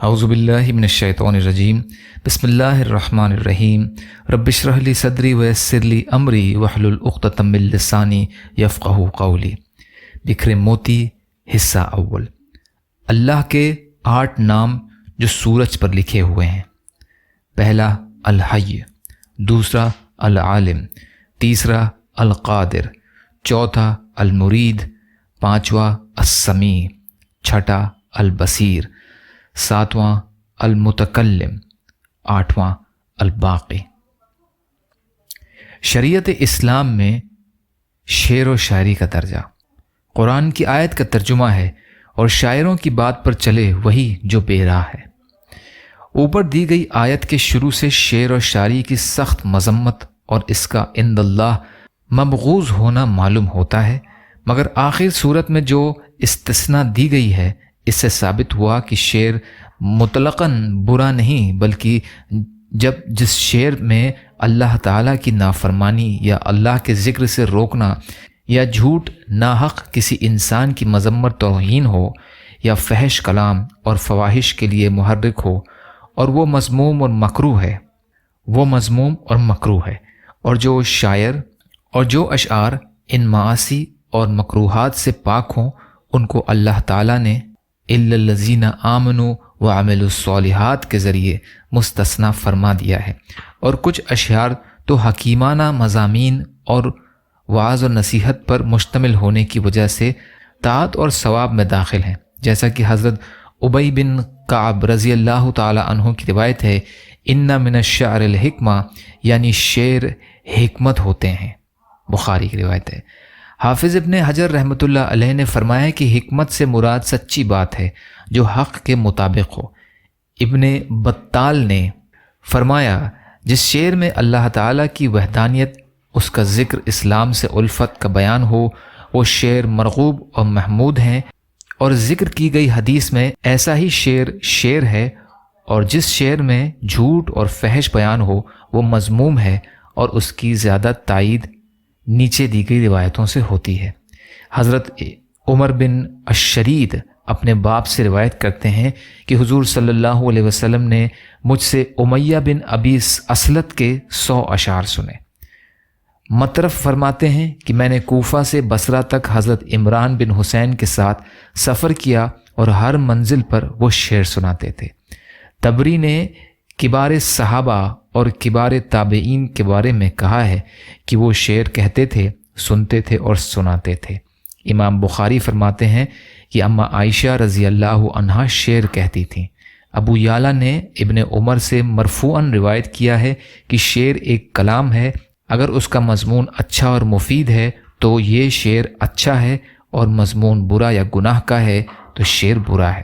اعوذ باللہ من الشیطان الرجیم بسم اللہ الرحمن الرحیم رب اشرح لی صدری ویسر لی امری واحلل عقدۃ من لسانی یفقہوا قولی۔ بکھرے موتی حصہ اول۔ اللہ کے 8 نام جو سورج پر لکھے ہوئے ہیں۔ پہلا الحی، دوسرا العالم، تیسرا القادر، چوتھا المرید، پانچواں السمیع، چھٹا البصیر، ساتواں المتکلم، آٹھواں الباقی۔ شریعت اسلام میں شعر و شاعری کا درجہ قرآن کی آیت کا ترجمہ ہے اور شاعروں کی بات پر چلے وہی جو بے راہ ہے۔ اوپر دی گئی آیت کے شروع سے شعر و شاعری کی سخت مذمت اور اس کا عند اللہ مبغوض ہونا معلوم ہوتا ہے، مگر آخر صورت میں جو استثناء دی گئی ہے اس سے ثابت ہوا کہ شعر مطلقاً برا نہیں، بلکہ جس شعر میں اللہ تعالیٰ کی نافرمانی یا اللہ کے ذکر سے روکنا یا جھوٹ ناحق کسی انسان کی مذمت توہین ہو یا فحش کلام اور فواحش کے لیے محرک ہو اور وہ مذموم اور مکروہ ہے، اور جو شاعر اور جو اشعار ان معاصی اور مکروہات سے پاک ہوں ان کو اللہ تعالیٰ نے الا الذین آمنوا وعملوا الصالحات کے ذریعے مستثنیٰ فرما دیا ہے، اور کچھ اشعار تو حکیمانہ مضامین اور وعظ و نصیحت پر مشتمل ہونے کی وجہ سے طاعت اور ثواب میں داخل ہیں، جیسا کہ حضرت ابی بن کعب رضی اللہ تعالی عنہ کی روایت ہے، ان من الشعر الحکمہ، یعنی شعر حکمت ہوتے ہیں، بخاری کی روایت ہے۔ حافظ ابن حجر رحمۃ اللہ علیہ نے فرمایا کہ حکمت سے مراد سچی بات ہے جو حق کے مطابق ہو۔ ابن بطال نے فرمایا جس شعر میں اللہ تعالیٰ کی وحدانیت، اس کا ذکر، اسلام سے الفت کا بیان ہو وہ شعر مرغوب اور محمود ہیں، اور ذکر کی گئی حدیث میں ایسا ہی شعر ہے، اور جس شعر میں جھوٹ اور فحش بیان ہو وہ مذموم ہے، اور اس کی زیادہ تائید نیچے دی گئی روایتوں سے ہوتی ہے۔ حضرت عمر بن الشرید اپنے باپ سے روایت کرتے ہیں کہ حضور صلی اللہ علیہ وسلم نے مجھ سے امیہ بن ابی اسلط کے 100 اشعار سنے۔ مطرف فرماتے ہیں کہ میں نے کوفہ سے بصرہ تک حضرت عمران بن حسین کے ساتھ سفر کیا اور ہر منزل پر وہ شعر سناتے تھے۔ طبری نے کبار صحابہ اور کبار تابعین کے بارے میں کہا ہے کہ وہ شعر کہتے تھے، سنتے تھے اور سناتے تھے۔ امام بخاری فرماتے ہیں کہ اما عائشہ رضی اللہ عنہا شعر کہتی تھیں۔ ابو یعلا نے ابن عمر سے مرفوعاً روایت کیا ہے کہ شعر ایک کلام ہے، اگر اس کا مضمون اچھا اور مفید ہے تو یہ شعر اچھا ہے، اور مضمون برا یا گناہ کا ہے تو شعر برا ہے۔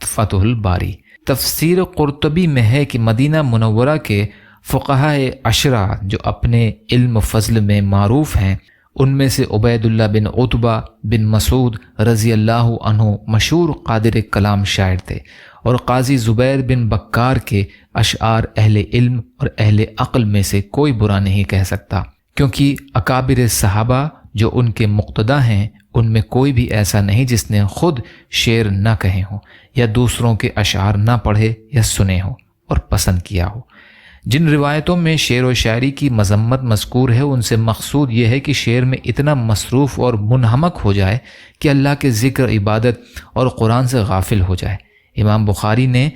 فتح الباری۔ تفسیر قرطبی میں ہے کہ مدینہ منورہ کے فقہائے عشرہ جو اپنے علم و فضل میں معروف ہیں، ان میں سے عبید اللہ بن عتبہ بن مسعود رضی اللہ عنہ مشہور قادر کلام شاعر تھے، اور قاضی زبیر بن بکار کے اشعار اہل علم اور اہل عقل میں سے کوئی برا نہیں کہہ سکتا، کیونکہ اکابر صحابہ جو ان کے مقتدی ہیں ان میں کوئی بھی ایسا نہیں جس نے خود شعر نہ کہے ہوں یا دوسروں کے اشعار نہ پڑھے یا سنے ہوں اور پسند کیا ہو۔ جن روایتوں میں شعر و شاعری کی مذمت مذکور ہے ان سے مقصود یہ ہے کہ شعر میں اتنا مصروف اور منہمک ہو جائے کہ اللہ کے ذکر، عبادت اور قرآن سے غافل ہو جائے۔ امام بخاری نے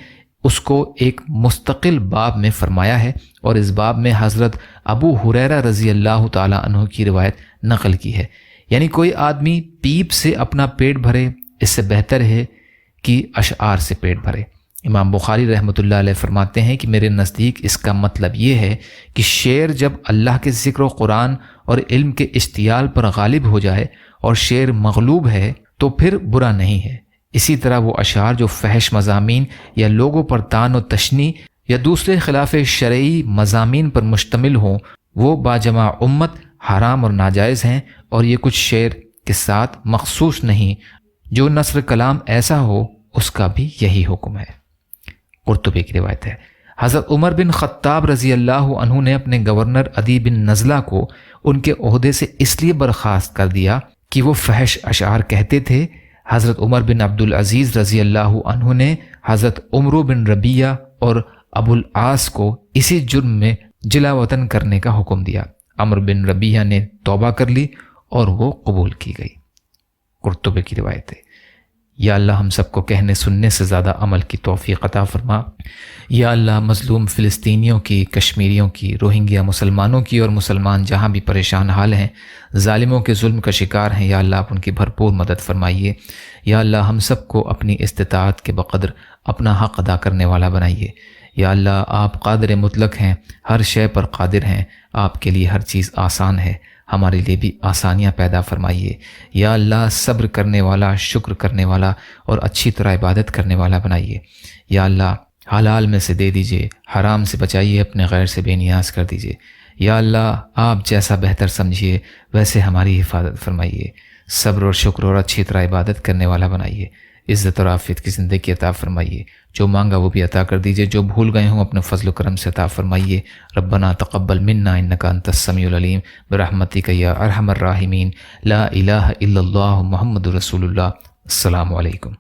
اس کو ایک مستقل باب میں فرمایا ہے، اور اس باب میں حضرت ابو ہریرہ رضی اللہ تعالی عنہ کی روایت نقل کی ہے، یعنی کوئی آدمی پیپ سے اپنا پیٹ بھرے اس سے بہتر ہے کہ اشعار سے پیٹ بھرے۔ امام بخاری رحمۃ اللہ علیہ فرماتے ہیں کہ میرے نزدیک اس کا مطلب یہ ہے کہ شعر جب اللہ کے ذکر و قرآن اور علم کے اشتعال پر غالب ہو جائے اور شعر مغلوب ہے تو پھر برا نہیں ہے۔ اسی طرح وہ اشعار جو فحش مضامین یا لوگوں پر طعن و تشنیع یا دوسرے خلاف شرعی مضامین پر مشتمل ہوں وہ باجماع امت حرام اور ناجائز ہیں، اور یہ کچھ شعر کے ساتھ مخصوص نہیں، جو نثر کلام ایسا ہو اس کا بھی یہی حکم ہے۔ قرطبی کی روایت ہے، حضرت عمر بن خطاب رضی اللہ عنہ نے اپنے گورنر عدی بن نزلہ کو ان کے عہدے سے اس لیے برخاست کر دیا کہ وہ فحش اشعار کہتے تھے۔ حضرت عمر بن عبدالعزیز رضی اللہ عنہ نے حضرت عمرو بن ربیہ اور ابو العاص کو اسی جرم میں جلا وطن کرنے کا حکم دیا۔ عمرو بن ربیہ نے توبہ کر لی اور وہ قبول کی گئی۔ قرطبی کی روایت ہے۔ یا اللہ ہم سب کو کہنے سننے سے زیادہ عمل کی توفیق عطا فرما۔ یا اللہ مظلوم فلسطینیوں کی، کشمیریوں کی، روہنگیا مسلمانوں کی اور مسلمان جہاں بھی پریشان حال ہیں، ظالموں کے ظلم کا شکار ہیں، یا اللہ آپ ان کی بھرپور مدد فرمائیے۔ یا اللہ ہم سب کو اپنی استطاعت کے بقدر اپنا حق ادا کرنے والا بنائیے۔ یا اللہ آپ قادر مطلق ہیں، ہر شے پر قادر ہیں، آپ کے لیے ہر چیز آسان ہے، ہمارے لیے بھی آسانیاں پیدا فرمائیے۔ یا اللہ صبر کرنے والا، شکر کرنے والا اور اچھی طرح عبادت کرنے والا بنائیے۔ یا اللہ حلال میں سے دے دیجئے، حرام سے بچائیے، اپنے غیر سے بے نیاز کر دیجئے۔ یا اللہ آپ جیسا بہتر سمجھیے ویسے ہماری حفاظت فرمائیے، صبر اور شکر اور اچھی طرح عبادت کرنے والا بنائیے، عزت اور عافیت کی زندگی عطا فرمائیے، جو مانگا وہ بھی عطا کر دیجئے، جو بھول گئے ہوں اپنے فضل و کرم سے عطا فرمائیے۔ ربنا تقبل منا انک انت السمیع العلیم برحمتک یا ارحم الراحمین۔ لا الہ الا اللہ محمد رسول اللہ۔ السلام علیکم۔